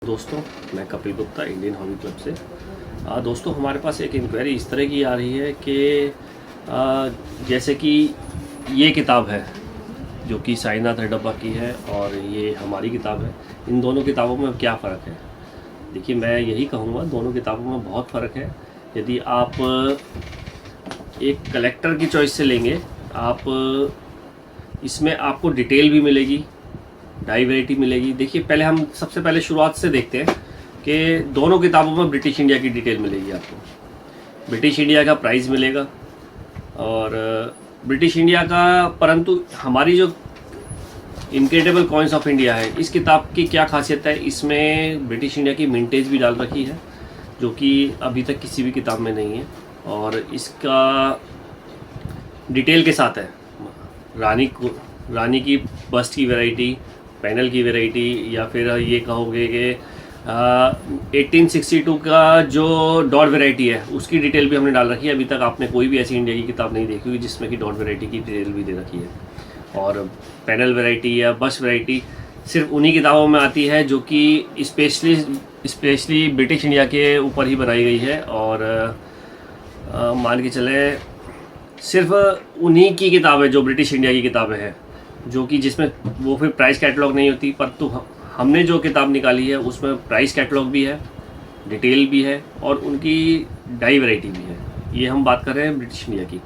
दोस्तों, मैं Kapil Gupta Indian hobby club से। दोस्तों, हमारे पास एक इंक्वायरी इस तरह की आ रही है कि जैसे कि ये किताब है जो कि साईनाथ रेड्डप्पा की है और ये हमारी किताब है। इन दोनों किताबों में क्या फ़र्क है? देखिए, मैं यही कहूँगा, दोनों किताबों में बहुत फ़र्क है। यदि आप एक कलेक्टर की चॉइस से लेंगे, आप इसमें आपको डिटेल भी मिलेगी, डाई वैरायटी मिलेगी। देखिए, पहले हम सबसे पहले शुरुआत से देखते हैं कि दोनों किताबों में ब्रिटिश इंडिया की डिटेल मिलेगी आपको। ब्रिटिश इंडिया का प्राइस मिलेगा और ब्रिटिश इंडिया का, परंतु हमारी जो इनक्रेडिबल कॉइन्स ऑफ इंडिया है, इस किताब की क्या खासियत है, इसमें ब्रिटिश इंडिया की मिंटेज भी डाल रखी है जो कि अभी तक किसी भी किताब में नहीं है। और इसका डिटेल के साथ है रानी की बस्ट की वैरायटी, पैनल की वैरायटी, या फिर ये कहोगे कि 1862 का जो डॉट वैरायटी है उसकी डिटेल भी हमने डाल रखी है। अभी तक आपने कोई भी ऐसी इंडिया की किताब नहीं देखी हुई जिसमें कि डॉट वैरायटी की डिटेल भी दे रखी है। और पैनल वैरायटी या बस्ट वैरायटी सिर्फ उन्हीं किताबों में आती है जो कि स्पेशली ब्रिटिश इंडिया के ऊपर ही बनाई गई है। और मान के चले सिर्फ उन्हीं की किताबें जो ब्रिटिश इंडिया की किताबें हैं, जो कि जिसमें वो फिर प्राइस कैटलॉग नहीं होती, परंतु हमने जो किताब निकाली है उसमें प्राइस कैटलॉग भी है, डिटेल भी है और उनकी डाई वैरायटी भी है। ये हम बात कर रहे हैं ब्रिटिश इंडिया की।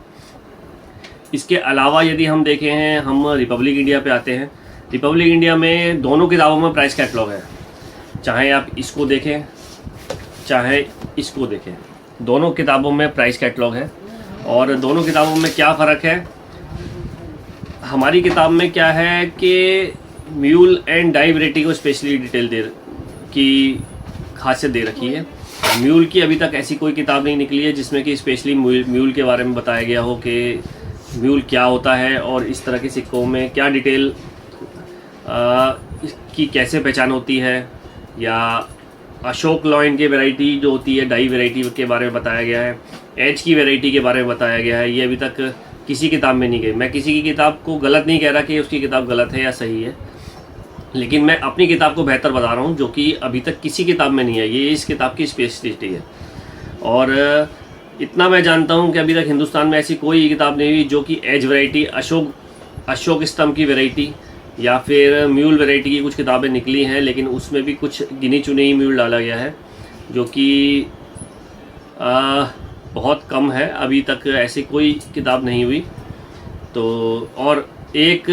इसके अलावा यदि हम देखें हैं, हम रिपब्लिक इंडिया पे आते हैं। रिपब्लिक इंडिया में दोनों किताबों में प्राइस कैटलॉग है, चाहे आप इसको देखें चाहे इसको देखें, दोनों किताबों में प्राइस कैटलॉग है। और दोनों किताबों में क्या फ़र्क है? हमारी किताब में क्या है कि म्यूल एंड डाई वैरायटी को स्पेशली डिटेल की खासियत दे रखी है। म्यूल की अभी तक ऐसी कोई किताब नहीं निकली है जिसमें कि स्पेशली म्यूल के बारे में बताया गया हो कि म्यूल क्या होता है और इस तरह के सिक्कों में क्या डिटेल की कैसे पहचान होती है, या अशोक लॉयन की वैरायटी जो होती है डाई वैरायटी के बारे में बताया गया है, एज की वैरायटी के बारे में बताया गया है। ये अभी तक किसी किताब में नहीं गई। मैं किसी की किताब को गलत नहीं कह रहा कि उसकी किताब गलत है या सही है, लेकिन मैं अपनी किताब को बेहतर बता रहा हूँ जो कि अभी तक किसी किताब में नहीं है। ये इस किताब की स्पेशलिटी है। और इतना मैं जानता हूँ कि अभी तक हिंदुस्तान में ऐसी कोई किताब नहीं हुई जो कि एज वैरायटी, अशोक स्तंभ की वैरायटी या फिर म्यूल वैरायटी की कुछ किताबें निकली हैं, लेकिन उसमें भी कुछ गिनी चुनी ही म्यूल डाला गया है जो कि बहुत कम है। अभी तक ऐसी कोई किताब नहीं हुई। तो और एक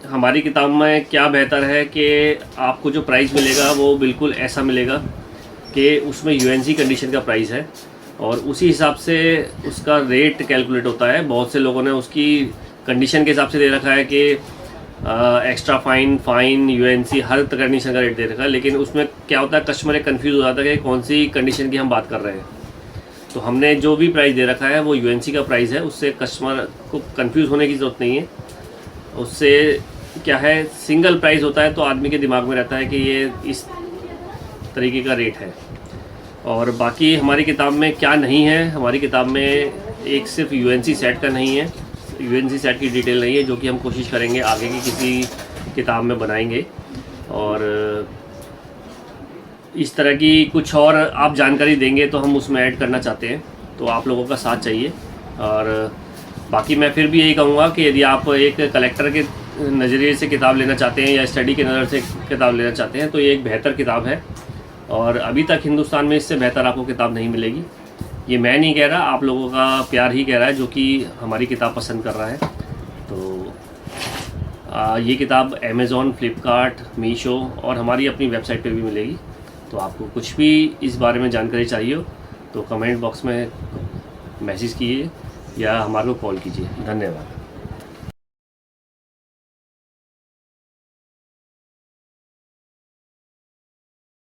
हमारी किताब में क्या बेहतर है कि आपको जो प्राइस मिलेगा वो बिल्कुल ऐसा मिलेगा कि उसमें यूएनसी कंडीशन का प्राइस है और उसी हिसाब से उसका रेट कैलकुलेट होता है। बहुत से लोगों ने उसकी कंडीशन के हिसाब से दे रखा है कि एक्स्ट्रा फाइन यूएनसी हर कंडीशन का रेट दे रखा है, लेकिन उसमें क्या होता है, कस्टमर एक कन्फ्यूज़ हो जाता है कि कौन सी कंडीशन की हम बात कर रहे हैं। तो हमने जो भी प्राइस दे रखा है वो यूएनसी का प्राइस है, उससे कस्टमर को कंफ्यूज होने की ज़रूरत नहीं है। उससे क्या है, सिंगल प्राइस होता है तो आदमी के दिमाग में रहता है कि ये इस तरीके का रेट है। और बाकी हमारी किताब में क्या नहीं है, हमारी किताब में एक सिर्फ यूएनसी सेट का नहीं है, यूएनसी सेट की डिटेल नहीं है, जो कि हम कोशिश करेंगे आगे की किसी किताब में बनाएंगे। और इस तरह की कुछ और आप जानकारी देंगे तो हम उसमें ऐड करना चाहते हैं, तो आप लोगों का साथ चाहिए। और बाकी मैं फिर भी यही कहूँगा कि यदि आप एक कलेक्टर के नज़रिए से किताब लेना चाहते हैं या स्टडी के नज़र से किताब लेना चाहते हैं तो ये एक बेहतर किताब है और अभी तक हिंदुस्तान में इससे बेहतर आपको किताब नहीं मिलेगी। ये मैं नहीं कह रहा, आप लोगों का प्यार ही कह रहा है जो कि हमारी किताब पसंद कर रहा है। तो ये किताब अमेज़ॉन, फ्लिपकार्ट, मीशो और हमारी अपनी वेबसाइट पे भी मिलेगी। तो आपको कुछ भी इस बारे में जानकारी चाहिए हो तो कमेंट बॉक्स में मैसेज कीजिए या हमारे को कॉल कीजिए। धन्यवाद।